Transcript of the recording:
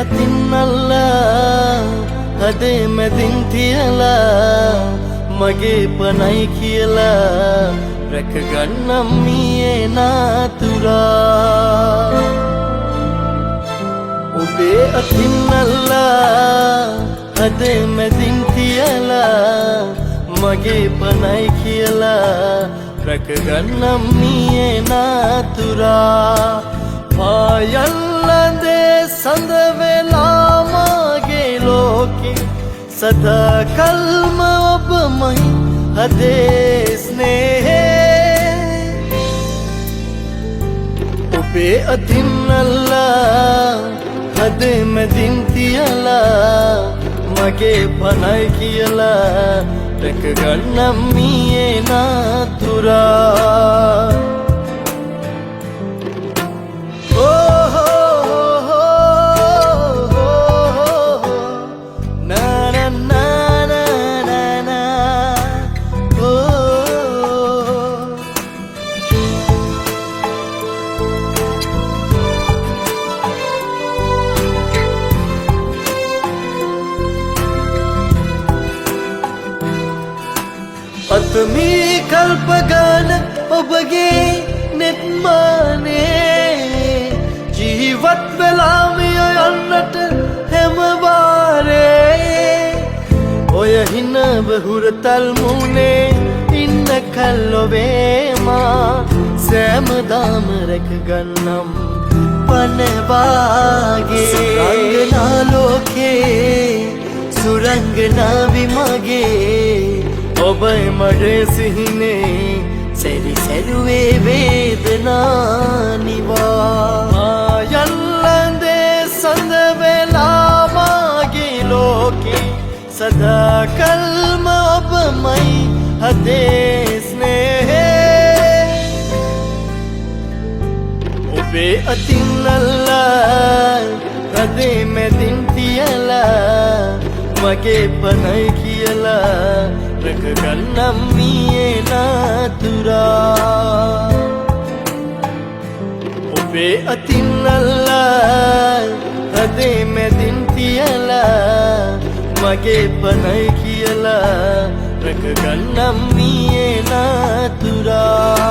අතින් අල්ලා හදේ මැදින් තියලා මගේ පනයි කියලා රැකගන්නම් මියේ නාතුරා ඔබේ අතින් අල්ලා හදේ මැදින් තියලා මගේ පනයි කියලා රැකගන්නම් මියේ නාතුරා පායල්ලඳේ සඳ වෙලා මගේ ලෝකෙ සදා කල්ම ඔබමයි හදේ ස්නේහේ ඔබේ අතින් අල්ලා හදේ මැදින් තියලා මගේ පනයි කියලා රැකගන්නම් මියේ නාතුරා අතමී කල්පගාන ඔබගේ නෙත්මානේ ජීවත් වෙලාමිය යන්නට හැමවාරේ ඔය හින බහුරතල් මුණේ ඉන්න කල්ලොවේමා සෑමදාම රැකගන්නම් පනවාගේ රංගනා ලෝකේ සුරංගනාවි මගේ ඔබයි මගේ සිහිනේ සැරි සැරුවේ වේදනා නිවා යල්ලඳේ සඳ වෙලා මගේ ලෝකෙ සදා කල්ම ඔබමයි හදේ ස්නේහේ ඔබේ අතින් අල්ලා හදේ මැදින් තියලා මගේ පනයි කියලා රැකගන්නම් මියේ නාතුරා ඔබේ අතින් අල්ලා හදේ මැදින් තියලා මගේ පනයි කියලා රැකගන්නම් මියේ නාතුරා